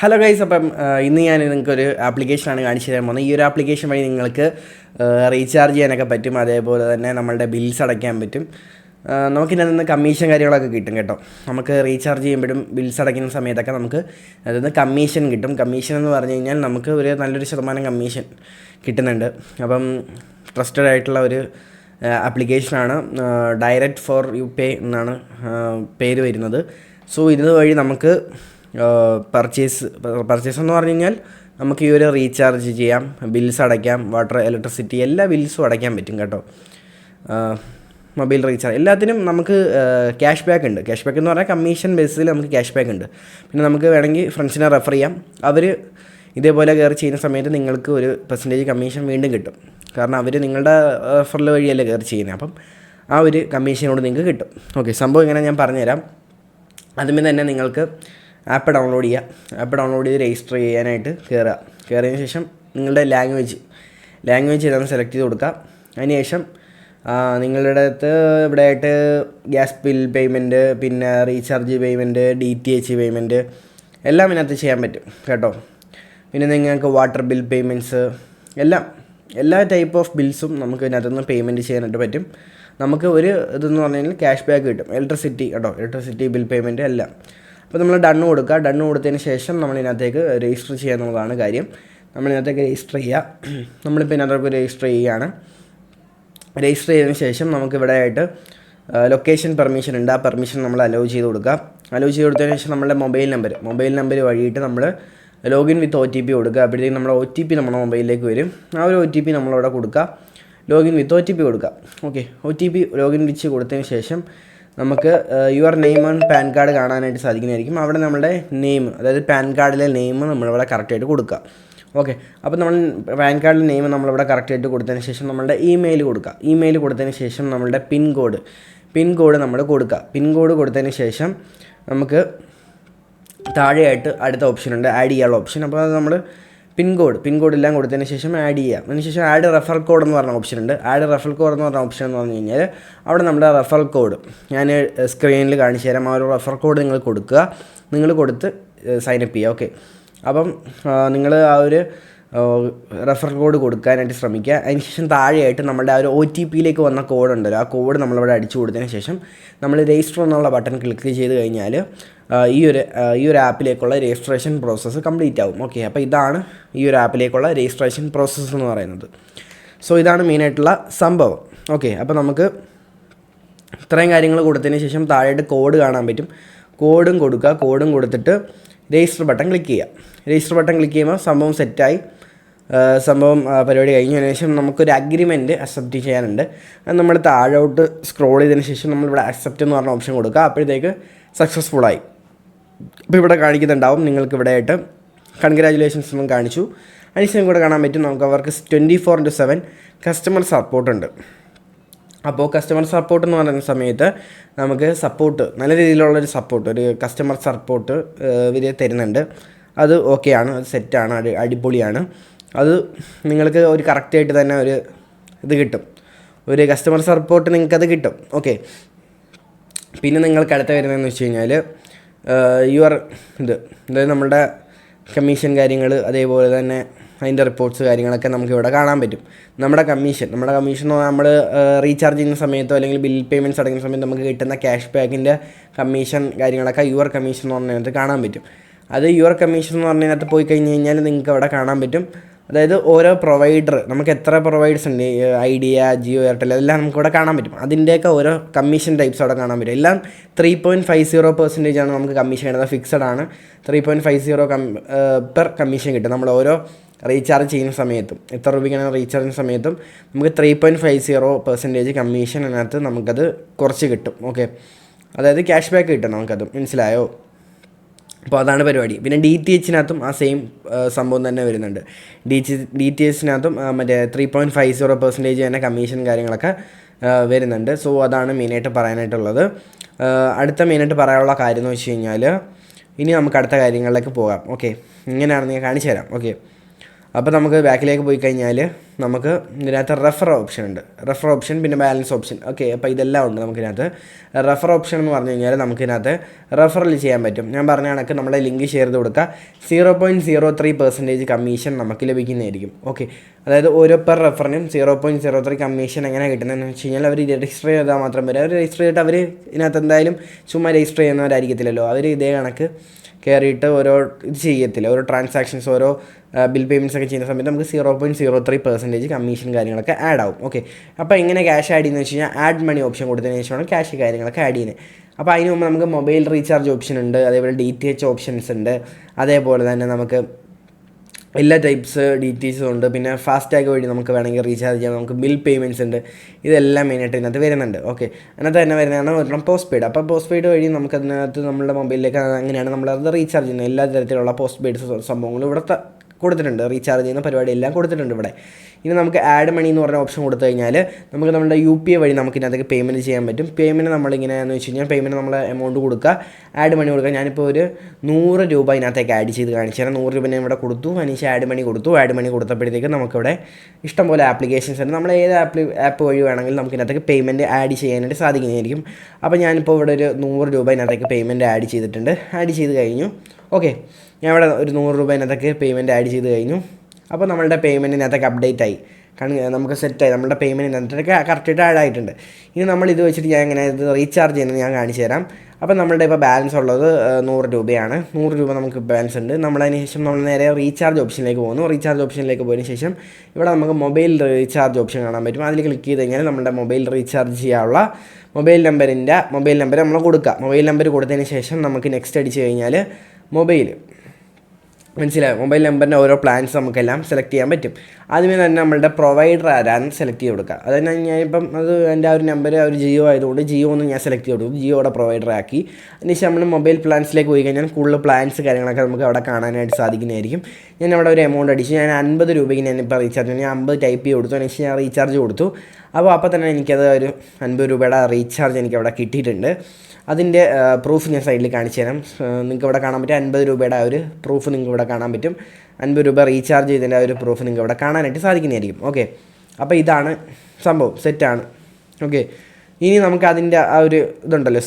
Hello guys, അപ്പം ഇന്ന് ഞാൻ നിങ്ങൾക്കൊരു ആപ്ലിക്കേഷനാണ് കാണിച്ചു തരാൻ പോകുന്നത്. ഈ ഒരു ആപ്ലിക്കേഷൻ വഴി നിങ്ങൾക്ക് റീചാർജ് ചെയ്യാനൊക്കെ പറ്റും. അതേപോലെ തന്നെ നമ്മളുടെ ബിൽസ് അടയ്ക്കാൻ പറ്റും. നമുക്കിതിനകത്ത് നിന്ന് കമ്മീഷൻ കാര്യങ്ങളൊക്കെ കിട്ടും കേട്ടോ. നമുക്ക് റീചാർജ് ചെയ്യുമ്പോഴും ബിൽസ് അടയ്ക്കുന്ന സമയത്തൊക്കെ നമുക്ക് അതിൽ നിന്ന് കമ്മീഷൻ കിട്ടും. കമ്മീഷൻ എന്ന് പറഞ്ഞു കഴിഞ്ഞാൽ നമുക്ക് ഒരു നല്ലൊരു ശതമാനം കമ്മീഷൻ കിട്ടുന്നുണ്ട്. അപ്പം ട്രസ്റ്റഡ് ആയിട്ടുള്ള ഒരു ആപ്ലിക്കേഷനാണ്. ഡയറക്റ്റ് ഫോർ യു പേ എന്നാണ് പേര് വരുന്നത്. സോ ഇതുവഴി നമുക്ക് പർച്ചേസ് എന്ന് പറഞ്ഞു കഴിഞ്ഞാൽ നമുക്ക് ഈ ഒരു റീചാർജ് ചെയ്യാം, ബിൽസ് അടയ്ക്കാം, വാട്ടർ, ഇലക്ട്രിസിറ്റി എല്ലാ ബിൽസും അടയ്ക്കാൻ പറ്റും കേട്ടോ. മൊബൈൽ റീചാർജ് എല്ലാത്തിനും നമുക്ക് ക്യാഷ് ബാക്ക് ഉണ്ട്. ക്യാഷ് ബാക്ക് എന്ന് പറഞ്ഞാൽ കമ്മീഷൻ ബേസിൽ നമുക്ക് ക്യാഷ് ബാക്ക് ഉണ്ട്. പിന്നെ നമുക്ക് വേണമെങ്കിൽ ഫ്രണ്ട്സിനെ റെഫർ ചെയ്യാം. അവർ ഇതേപോലെ കയറി ചെയ്യുന്ന സമയത്ത് നിങ്ങൾക്ക് ഒരു പെർസെൻറ്റേജ് കമ്മീഷൻ വീണ്ടും കിട്ടും. കാരണം അവർ നിങ്ങളുടെ റെഫറൽ വഴിയല്ലേ കയറി ചെയ്യുന്നത്. അപ്പം ആ ഒരു കമ്മീഷനോട് നിങ്ങൾക്ക് കിട്ടും. ഓക്കെ, സംഭവം ഇങ്ങനെ ഞാൻ പറഞ്ഞുതരാം. ആദ്യമേ തന്നെ നിങ്ങൾക്ക് ആപ്പ് ഡൗൺലോഡ് ചെയ്യുക. ആപ്പ് ഡൗൺലോഡ് ചെയ്ത് രജിസ്റ്റർ ചെയ്യാനായിട്ട് കയറിയതിന് ശേഷം നിങ്ങളുടെ ലാംഗ്വേജ് ഏതാണ് സെലക്ട് ചെയ്ത് കൊടുക്കുക. അതിനുശേഷം നിങ്ങളുടെ അടുത്ത് ഇവിടെ ആയിട്ട് ഗ്യാസ് ബിൽ പേയ്മെൻറ്റ്, പിന്നെ റീചാർജ് പേയ്മെൻറ്റ്, DTH പേയ്മെൻറ്റ് എല്ലാം ഇതിനകത്ത് ചെയ്യാൻ പറ്റും കേട്ടോ. പിന്നെ നിങ്ങൾക്ക് വാട്ടർ ബിൽ പേയ്മെൻറ്റ്സ് എല്ലാ ടൈപ്പ് ഓഫ് ബിൽസും നമുക്ക് ഇതിനകത്തുനിന്ന് പേയ്മെൻറ്റ് ചെയ്യാനായിട്ട് പറ്റും. നമുക്ക് ഒരു ഇതെന്ന് പറഞ്ഞു കഴിഞ്ഞാൽ ക്യാഷ് ബാക്ക് കിട്ടും. ഇലക്ട്രിസിറ്റി ബിൽ പേയ്മെൻറ്റ് എല്ലാം. അപ്പോൾ നമ്മൾ ഡണ്ണ് കൊടുത്തതിന് ശേഷം നമ്മളിതിനകത്തേക്ക് രജിസ്റ്റർ ചെയ്യാന്നുള്ളതാണ് കാര്യം. നമ്മളിതിനകത്തേക്ക് രജിസ്റ്റർ ചെയ്യുക. നമ്മളിപ്പോൾ ഇതിനകത്തേക്ക് രജിസ്റ്റർ ചെയ്യുകയാണ്. രജിസ്റ്റർ ചെയ്തതിന് ശേഷം നമുക്ക് ഇവിടെ ആയിട്ട് ലൊക്കേഷൻ പെർമിഷൻ ഉണ്ട്. ആ പെർമിഷൻ നമ്മൾ അലോ ചെയ്ത് കൊടുത്തതിന് ശേഷം നമ്മുടെ മൊബൈൽ നമ്പർ വഴിയിട്ട് നമ്മൾ ലോഗിൻ വിത്ത് OTP കൊടുക്കുക. അപ്പോഴത്തേക്കും നമ്മുടെ OTP നമ്മുടെ മൊബൈലിലേക്ക് വരും. ആ ഒരു OTP നമ്മളവിടെ കൊടുക്കുക. ലോഗിൻ വിത്ത് OTP കൊടുക്കുക. ഓക്കെ, OTP ലോഗിൻ വിച്ച് കൊടുത്തതിന് ശേഷം നമുക്ക് your name and pan card കാണാനായിട്ട് സാധിക്കുന്നതായിരിക്കും. അവിടെ നമ്മുടെ നെയിം, അതായത് പാൻ കാർഡിലെ നെയിം നമ്മളിവിടെ കറക്റ്റായിട്ട് കൊടുക്കുക. ഓക്കെ, അപ്പോൾ നമ്മൾ പാൻ കാർഡിലെ നെയിം നമ്മളിവിടെ കറക്റ്റായിട്ട് കൊടുത്തതിന് ശേഷം നമ്മളുടെ ഇമെയിൽ കൊടുത്തതിന് ശേഷം നമ്മളുടെ പിൻ കോഡ് നമ്മൾ കൊടുക്കുക. പിൻ കോഡ് കൊടുത്തതിന് ശേഷം നമുക്ക് താഴെയായിട്ട് അടുത്ത ഓപ്ഷൻ ഉണ്ട്, ആഡ് ചെയ്യാനുള്ള ഓപ്ഷൻ. അപ്പോൾ അത് നമ്മൾ പിൻ കോഡ് എല്ലാം കൊടുത്തതിന് ശേഷം ആഡ് ചെയ്യാം. അതിനുശേഷം ആഡ് റെഫറൽ കോഡ് എന്ന് പറഞ്ഞ ഓപ്ഷൻ ഉണ്ട്. ആഡ് റെഫറൽ കോഡ് എന്ന് പറഞ്ഞ ഓപ്ഷൻ എന്ന് പറഞ്ഞു കഴിഞ്ഞാൽ അവിടെ നമ്മുടെ റെഫറൽ കോഡ് ഞാൻ സ്ക്രീനിൽ കാണിച്ചു തരാം. ആ ഒരു റെഫറൽ കോഡ് നിങ്ങൾ കൊടുത്ത് സൈനപ്പ് ചെയ്യുക. ഓക്കെ, അപ്പം നിങ്ങൾ ആ ഒരു റെഫറൽ കോഡ് കൊടുക്കാനായിട്ട് ശ്രമിക്കുക. അതിനുശേഷം താഴെയായിട്ട് നമ്മുടെ ആ ഒരു OTPയിലേക്ക് വന്ന കോഡ് ഉണ്ടല്ലോ, ആ കോഡ് നമ്മളിവിടെ അടിച്ചു കൊടുത്തതിന് ശേഷം നമ്മൾ രജിസ്റ്റർ എന്നുള്ള ബട്ടൺ ക്ലിക്ക് ചെയ്ത് കഴിഞ്ഞാൽ ഈ ഒരു ആപ്പിലേക്കുള്ള രജിസ്ട്രേഷൻ പ്രോസസ്സ് കംപ്ലീറ്റ് ആവും. ഓക്കെ, അപ്പോൾ ഇതാണ് ഈ ഒരു ആപ്പിലേക്കുള്ള രജിസ്ട്രേഷൻ പ്രോസസ്സ് എന്ന് പറയുന്നത്. സോ ഇതാണ് മെയിനായിട്ടുള്ള സംഭവം. ഓക്കെ, അപ്പോൾ നമുക്ക് ഇത്രയും കാര്യങ്ങൾ കൊടുത്തതിന് ശേഷം താഴെയായിട്ട് കോഡ് കാണാൻ പറ്റും. കോഡും കൊടുത്തിട്ട് രജിസ്റ്റർ ബട്ടൺ ക്ലിക്ക് ചെയ്യുമ്പോൾ സംഭവം സെറ്റായി. പരിപാടി കഴിഞ്ഞതിന് ശേഷം നമുക്കൊരു അഗ്രിമെൻറ്റ് അക്സെപ്റ്റ് ചെയ്യാനുണ്ട്. അത് നമ്മൾ താഴോട്ട് സ്ക്രോൾ ചെയ്തതിന് ശേഷം നമ്മളിവിടെ അക്സെപ്റ്റ് എന്ന് പറഞ്ഞ ഓപ്ഷൻ കൊടുക്കുക. അപ്പോഴത്തേക്ക് സക്സസ്ഫുള്ളായി. ഇപ്പോൾ ഇവിടെ കാണിക്കുന്നുണ്ടാവും നിങ്ങൾക്ക് ഇവിടെ ആയിട്ട് കൺഗ്രാജുലേഷൻസ് എന്നും കാണിച്ചു. അതിനുശേഷം കൂടെ കാണാൻ പറ്റും നമുക്ക് അവർക്ക് 24/7 കസ്റ്റമർ സപ്പോർട്ടുണ്ട്. അപ്പോൾ കസ്റ്റമർ സപ്പോർട്ട് എന്ന് പറയുന്ന സമയത്ത് നമുക്ക് നല്ല രീതിയിലുള്ളൊരു ഒരു കസ്റ്റമർ സപ്പോർട്ട് ഇവർ തരുന്നുണ്ട്. അത് ഓക്കെയാണ്, അത് സെറ്റാണ്, അടിപൊളിയാണ്. അത് നിങ്ങൾക്ക് ഒരു കറക്റ്റായിട്ട് തന്നെ ഒരു ഇത് കിട്ടും, ഒരു കസ്റ്റമർ സപ്പോർട്ട് നിങ്ങൾക്കത് കിട്ടും. ഓക്കെ, പിന്നെ നിങ്ങൾക്ക് അടുത്ത വരുന്നതെന്ന് വെച്ച് കഴിഞ്ഞാൽ അതായത് നമ്മുടെ കമ്മീഷൻ കാര്യങ്ങൾ, അതേപോലെ തന്നെ അതിൻ്റെ റിപ്പോർട്ട്സ് കാര്യങ്ങളൊക്കെ നമുക്കിവിടെ കാണാൻ പറ്റും. നമ്മുടെ കമ്മീഷൻ നമ്മൾ റീചാർജ് ചെയ്യുന്ന സമയത്തോ അല്ലെങ്കിൽ ബിൽ പേയ്മെൻറ്റ്സ് അടയ്ക്കുന്ന സമയത്ത് നമുക്ക് കിട്ടുന്ന ക്യാഷ് ബാക്കിൻ്റെ കമ്മീഷൻ കാര്യങ്ങളൊക്കെ യുവർ കമ്മീഷൻ എന്ന് പറഞ്ഞതിനകത്ത് കാണാൻ പറ്റും. അത് യുവർ കമ്മീഷൻ എന്ന് പറഞ്ഞതിനകത്ത് പോയി കഴിഞ്ഞ് കഴിഞ്ഞാൽ നിങ്ങൾക്ക് അവിടെ കാണാൻ പറ്റും. അതായത് ഓരോ പ്രൊവൈഡർ, നമുക്ക് എത്ര പ്രൊവൈഡേഴ്സ് ഉണ്ട്, ഐഡിയ, ജിയോ, എയർടെൽ എല്ലാം നമുക്കിവിടെ കാണാൻ പറ്റും. അതിൻ്റെയൊക്കെ ഓരോ കമ്മീഷൻ ടൈപ്സ് അവിടെ കാണാൻ പറ്റും. എല്ലാം 3.50% നമുക്ക് കമ്മീഷൻ കിട്ടുന്നത്. ഫിക്സഡ് ആണ്. 3.50 പെർ കമ്മീഷൻ കിട്ടും. നമ്മൾ ഓരോ റീചാർജ് ചെയ്യുന്ന സമയത്തും, എത്ര രൂപയ്ക്കാണ് റീചാർജ് ചെയ്യുന്ന സമയത്തും നമുക്ക് 3.50% കമ്മീഷൻ അതിനകത്ത് നമുക്കത് കുറച്ച് കിട്ടും. ഓക്കെ, അതായത് ക്യാഷ് ബാക്ക് കിട്ടും നമുക്കത്. മനസ്സിലായോ? അപ്പോൾ അതാണ് പരിപാടി. പിന്നെ DTHനകത്തും ആ സെയിം സംഭവം തന്നെ വരുന്നുണ്ട്. DTHനകത്തും മറ്റേ 3.50% തന്നെ കമ്മീഷൻ കാര്യങ്ങളൊക്കെ വരുന്നുണ്ട്. സോ അതാണ് മെയിനായിട്ട് പറയാനായിട്ടുള്ളത്. അടുത്ത മെയിനായിട്ട് പറയാനുള്ള കാര്യം എന്ന് വെച്ച് കഴിഞ്ഞാൽ ഇനി നമുക്ക് അടുത്ത കാര്യങ്ങളിലേക്ക് പോകാം. ഓക്കെ, ഇങ്ങനെയാണെന്ന് ഞാൻ കാണിച്ചു തരാം. ഓക്കെ, അപ്പോൾ നമുക്ക് ബാക്കിലേക്ക് പോയി കഴിഞ്ഞാൽ നമുക്ക് ഇതിനകത്ത് റെഫർ ഓപ്ഷൻ ഉണ്ട്. റെഫർ ഓപ്ഷൻ പിന്നെ ബാലൻസ് ഓപ്ഷൻ. ഓക്കെ, അപ്പോൾ ഇതെല്ലാം ഉണ്ട് നമുക്കിതിനകത്ത്. റെഫർ ഓപ്ഷൻ എന്ന് പറഞ്ഞു കഴിഞ്ഞാൽ നമുക്കിതിനകത്ത് റെഫറൽ ചെയ്യാൻ പറ്റും. ഞാൻ പറഞ്ഞ കണക്ക് നമ്മുടെ ലിങ്ക് ഷെയർ ചെയ്ത് കൊടുക്കുക. 0.03% കമ്മീഷൻ നമുക്ക് ലഭിക്കുന്നതായിരിക്കും. ഓക്കെ, അതായത് ഓരോ പെർ റെഫറിനും 0.03 കമ്മീഷൻ എങ്ങനെ കിട്ടുന്നതെന്ന് വെച്ച് കഴിഞ്ഞാൽ അവർ രജിസ്റ്റർ ചെയ്താൽ മാത്രം വരും. അവർ രജിസ്റ്റർ ചെയ്തിട്ട് അവർ ഇതിനകത്ത് എന്തായാലും ചുമ്മാ രജിസ്റ്റർ ചെയ്യുന്നവരായിരിക്കത്തില്ലല്ലോ. അവർ ഇതേ കണക്ക് കയറിയിട്ട് ഓരോ ഇത് ചെയ്യത്തില്ല, ഓരോ ട്രാൻസാക്ഷൻസ്, ഓരോ ബിൽ പേയ്മെൻറ്റ്സ് ഒക്കെ ചെയ്യുന്ന സമയത്ത് നമുക്ക് 0.03% കമ്മീഷൻ കാര്യങ്ങളൊക്കെ ആഡ് ആവും. ഓക്കെ, അപ്പോൾ എങ്ങനെ ക്യാഷ് ആഡ് ചെയ്യുന്നത് വെച്ച് കഴിഞ്ഞാൽ ആഡ് മണി ഓപ്ഷൻ കൊടുത്തതിന് ശേഷമാണ് ക്യാഷ് കാര്യങ്ങളൊക്കെ ആഡ് ചെയ്യുന്നത്. അപ്പോൾ അതിന് മുമ്പ് നമുക്ക് മൊബൈൽ റീചാർജ് ഓപ്ഷൻ ഉണ്ട്, അതേപോലെ DTH ഓപ്ഷൻസ് ഉണ്ട്, അതേപോലെ തന്നെ നമുക്ക് എല്ലാ ടൈപ്സ് DTHs ഉണ്ട്. പിന്നെ ഫാസ്റ്റാഗ് വഴി നമുക്ക് വേണമെങ്കിൽ റീചാർജ് ചെയ്യാം. നമുക്ക് ബിൽ പേയ്മെൻറ്റ്സ് ഉണ്ട്. ഇതെല്ലാം മെയിനായിട്ട് ഇതിനകത്ത് വരുന്നുണ്ട്. ഓക്കെ, അതിനകത്ത് തന്നെ വരുന്നതാണ് ഒരെണ്ണം പോസ്റ്റ് പെയ്ഡ്. അപ്പോൾ പോസ്റ്റ് പെയ്ഡ് വഴി നമുക്കതിനകത്ത് നമ്മുടെ മൊബൈലിലേക്ക് അങ്ങനെയാണ് നമ്മളത് റീചാർജ് ചെയ്യുന്നത്. എല്ലാ തരത്തിലുള്ള പോസ്റ്റ് പെയ്ഡ് സംഭവങ്ങളും ഇവിടെ കൊടുത്തിട്ടുണ്ട്. റീചാർജ് ചെയ്യുന്ന പരിപാടി എല്ലാം കൊടുത്തിട്ടുണ്ട് ഇവിടെ. ഇനി നമുക്ക് ആഡ് മണി എന്ന് പറഞ്ഞ ഓപ്ഷൻ കൊടുത്തു കഴിഞ്ഞാൽ നമുക്ക് നമ്മുടെ UPI വഴി നമുക്ക് ഇതിനകത്തേക്ക് പേയ്മെൻറ്റ് ചെയ്യാൻ പറ്റും. പേയ്മെൻറ്റ് നമ്മളിങ്ങനെയാണെന്ന് വെച്ച് കഴിഞ്ഞാൽ പേയ്മെൻറ്റ് നമ്മൾ എമൗണ്ട് കൊടുക്കുക, ആഡ് മണി കൊടുക്കുക. ഞാനിപ്പോൾ ഒരു 100 രൂപ ഇതിനകത്തേക്ക് ആഡ് ചെയ്ത് കാണിച്ചു തരാം. 100 രൂപ ഞാൻ ഇവിടെ കൊടുത്തു, അതിന് ആഡ് മണി കൊടുത്തു. ആഡ് മണി കൊടുത്തപ്പോഴത്തേക്ക് നമുക്കിവിടെ ഇഷ്ടംപോലെ ആപ്ലിക്കേഷൻസ് ഉണ്ട്. നമ്മൾ ഏത് ആപ്പ് വഴി വേണമെങ്കിലും നമുക്ക് ഇതിനകത്തേക്ക് പേയ്മെൻറ്റ് ആഡ് ചെയ്യാനായിട്ട് സാധിക്കുന്നതായിരിക്കും. അപ്പോൾ ഞാനിപ്പോൾ ഇവിടെ ഒരു 100 രൂപ ഇതിനകത്തേക്ക് പേയ്മെൻറ്റ് ആഡ് ചെയ്തിട്ടുണ്ട്. ആഡ് ചെയ്ത് കഴിഞ്ഞു. ഓക്കെ, ഞാൻ ഇവിടെ ഒരു 100 രൂപ ഇതിനകത്തേക്ക് പേയ്മെൻറ്റ് ആഡ് ചെയ്ത് കഴിഞ്ഞു. അപ്പോൾ നമ്മളുടെ പേയ്മെൻറ്റിനകത്തേക്ക് അപ്ഡേറ്റ് ആയി, നമുക്ക് സെറ്റായി, നമ്മുടെ പേയ്മെൻറ്റിനകത്തേക്ക് കറക്റ്റായിട്ട് ആഡ് ആയിട്ടുണ്ട്. ഇനി നമ്മൾ ഇത് വെച്ചിട്ട് ഞാൻ എങ്ങനെ ഇത് റീചാർജ് ചെയ്യുന്നത് ഞാൻ കാണിച്ചു തരാം. അപ്പോൾ നമ്മളുടെ ഇപ്പോൾ ബാലൻസ് ഉള്ളത് 100 രൂപയാണ്. 100 രൂപ നമുക്ക് ബാലൻസ് ഉണ്ട്. നമ്മളതിന് ശേഷം നമ്മൾ നേരെ റീചാർജ് ഓപ്ഷനിലേക്ക് പോകുന്നു. റീചാർജ് ഓപ്ഷനിലേക്ക് പോയതിന് ശേഷം ഇവിടെ നമുക്ക് മൊബൈൽ റീചാർജ് ഓപ്ഷൻ കാണാൻ പറ്റും. അതിൽ ക്ലിക്ക് ചെയ്ത് കഴിഞ്ഞാൽ നമ്മുടെ മൊബൈൽ റീചാർജ് ചെയ്യാനുള്ള മൊബൈൽ നമ്പർ നമ്മൾ കൊടുക്കുക. മൊബൈൽ നമ്പർ കൊടുത്തതിന് ശേഷം നമുക്ക് നെക്സ്റ്റ് അടിച്ച് കഴിഞ്ഞാൽ മനസ്സിലാവും, മൊബൈൽ നമ്പറിൻ്റെ ഓരോ പ്ലാൻസ് നമുക്കെല്ലാം സെലക്ട് ചെയ്യാൻ പറ്റും. ആദ്യമേ തന്നെ നമ്മളുടെ പ്രൊവൈഡർ ആരാണ് സെലക്ട് ചെയ്ത് കൊടുക്കുക. അതായത് ഞാനിപ്പം എൻ്റെ ആ ഒരു നമ്പർ ഒരു ജിയോ ആയതുകൊണ്ട് ജിയോ ഒന്ന് ഞാൻ സെലക്ട് ചെയ്ത് കൊടുക്കും, ജിയോയുടെ പ്രൊവൈഡർ ആക്കി. അതിനുശേഷം നമ്മൾ മൊബൈൽ പ്ലാൻസിലേക്ക് പോയി കഴിഞ്ഞാൽ കൂടുതൽ പ്ലാൻസ് കാര്യങ്ങളൊക്കെ നമുക്ക് അവിടെ കാണാനായിട്ട് സാധിക്കുന്നതായിരിക്കും. ഞാൻ അവിടെ ഒരു എമൗണ്ട് അടിച്ച് ഞാൻ 50 രൂപയ്ക്ക് ഞാനിപ്പോൾ റീചാർജ് ഞാൻ 50 ടൈപ്പ് ചെയ്ത് കൊടുത്തു. അതിനുശേഷം ഞാൻ റീചാർജ് കൊടുത്തു. അപ്പോൾ തന്നെ എനിക്കത് ഒരു 50 രൂപയുടെ റീചാർജ് എനിക്കവിടെ കിട്ടിയിട്ടുണ്ട്. അതിൻ്റെ പ്രൂഫ് ഞാൻ സൈഡിൽ കാണിച്ചു തരാം. നിങ്ങൾക്ക് ഇവിടെ കാണാൻ പറ്റും 50 രൂപയുടെ ആ ഒരു പ്രൂഫ് നിങ്ങൾക്ക് ഇവിടെ കാണാൻ പറ്റും. 50 രൂപ റീചാർജ് ചെയ്തതിൻ്റെ ആ ഒരു പ്രൂഫ് നിങ്ങൾക്ക് ഇവിടെ കാണാനായിട്ട് സാധിക്കുന്നതായിരിക്കും. ഓക്കെ, അപ്പോൾ ഇതാണ് സംഭവം, സെറ്റാണ്. ഓക്കെ, ഇനി നമുക്ക് അതിൻ്റെ ആ ഒരു ഇതുണ്ടല്ലോ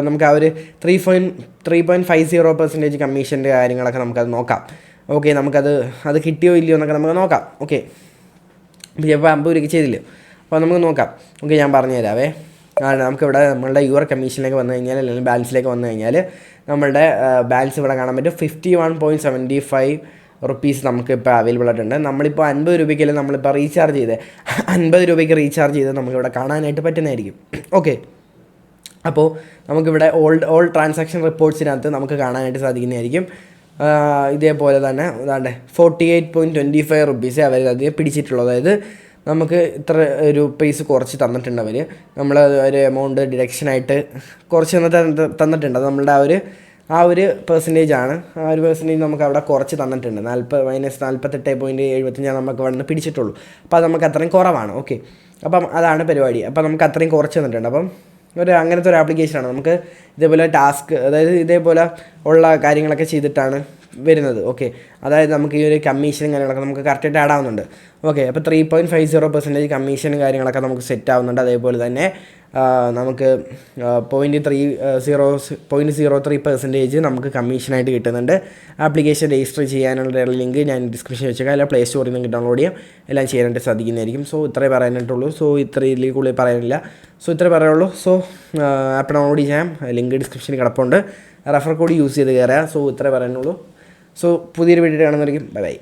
നമുക്ക് ആ ഒരു 3.50% കമ്മീഷൻ്റെ കാര്യങ്ങളൊക്കെ നമുക്കത് നോക്കാം. ഓക്കെ, അത് കിട്ടിയോ ഇല്ലയോ എന്നൊക്കെ നമുക്ക് നോക്കാം. ഓക്കെ, ഇപ്പോൾ 50 രൂപയ്ക്ക് ചെയ്തില്ലോ, അപ്പോൾ നമുക്ക് നോക്കാം. ഓക്കെ, ഞാൻ പറഞ്ഞു തരാവേ. നമുക്കിവിടെ നമ്മളുടെ യുവർ കമ്മീഷനിലേക്ക് വന്നു കഴിഞ്ഞാൽ അല്ലെങ്കിൽ ബാലൻസിലേക്ക് വന്നു കഴിഞ്ഞാൽ നമ്മളുടെ ബാലൻസ് ഇവിടെ കാണാൻ പറ്റും. 51.75 റുപ്പീസ് നമുക്ക് ഇപ്പോൾ അവൈലബിൾ ആയിട്ടുണ്ട്. നമ്മളിപ്പോൾ 50 രൂപയ്ക്കല്ലേ നമ്മളിപ്പോൾ റീചാർജ് ചെയ്തത്, 50 രൂപയ്ക്ക് റീചാർജ് ചെയ്ത് നമുക്കിവിടെ കാണാനായിട്ട് പറ്റുന്നതായിരിക്കും. ഓക്കെ, അപ്പോൾ നമുക്കിവിടെ ഓൾ ട്രാൻസാക്ഷൻ റിപ്പോർട്ട്സിനകത്ത് നമുക്ക് കാണാനായിട്ട് സാധിക്കുന്നതായിരിക്കും. ഇതേപോലെ തന്നെ 48.25 റുപ്പീസ് അവർ പിടിച്ചിട്ടുള്ളത്. അതായത് നമുക്ക് ഇത്ര ഒരു പൈസ കുറച്ച് തന്നിട്ടുണ്ട് അവർ. നമ്മൾ ഒരു എമൗണ്ട് ഡിഡക്ഷനായിട്ട് കുറച്ച് തന്നിട്ടുണ്ട്. അത് നമ്മളുടെ ആ ഒരു പെർസെൻറ്റേജാണ്. ആ ഒരു പെർസെൻറ്റേജ് നമുക്ക് അവിടെ കുറച്ച് തന്നിട്ടുണ്ട്. -48.75 നമുക്ക് അവിടെ നിന്ന് പിടിച്ചിട്ടുള്ളൂ. അപ്പോൾ അത് നമുക്ക് അത്രയും കുറവാണ്. ഓക്കെ, അപ്പം അതാണ് പരിപാടി. അപ്പോൾ നമുക്ക് അത്രയും കുറച്ച് തന്നിട്ടുണ്ട്. അപ്പം അങ്ങനത്തെ ഒരു ആപ്ലിക്കേഷനാണ്. നമുക്ക് ഇതേപോലെ അതായത് ഇതേപോലെ ഉള്ള കാര്യങ്ങളൊക്കെ ചെയ്തിട്ടാണ് വരുന്നത്. ഓക്കെ, അതായത് നമുക്ക് ഈ ഒരു കമ്മീഷനും കാര്യങ്ങളൊക്കെ നമുക്ക് കറക്റ്റായിട്ട് ആഡ് ആവുന്നുണ്ട്. ഓക്കെ, അപ്പോൾ 3.50% കമ്മീഷനും കാര്യങ്ങളൊക്കെ നമുക്ക് സെറ്റ് ആവുന്നുണ്ട്. അതേപോലെ തന്നെ നമുക്ക് 0.03% നമുക്ക് കമ്മീഷനായിട്ട് കിട്ടുന്നുണ്ട്. ആപ്ലിക്കേഷൻ രജിസ്റ്റർ ചെയ്യാനുള്ള ലിങ്ക് ഞാൻ ഡിസ്ക്രിപ്ഷനിൽ വെച്ചേക്കാം. അല്ല പ്ലേ സ്റ്റോറിൽ നിന്ന് ഡൗൺലോഡ് ചെയ്യാം, എല്ലാം ചെയ്യാനായിട്ട് സാധിക്കുന്നതായിരിക്കും. സോ ഇത്രേ പറയാനായിട്ടുള്ളൂ. സോ ഇത്രയിൽ കൂടുതൽ പറയാനില്ല. സോ ഇത്രേ പറയുള്ളൂ. സോ ആപ്പ് ഡൗൺലോഡ് ചെയ്യാം, ലിങ്ക് ഡിസ്ക്രിപ്ഷനിൽ കിടപ്പുണ്ട്. റെഫർ കോഡ് യൂസ് ചെയ്ത് കയറുക. സോ ഇത്രേ പറയാനുള്ളൂ. സോ പുതിയൊരു വീഡിയോ കാണുന്നതായിരിക്കും. ബൈ.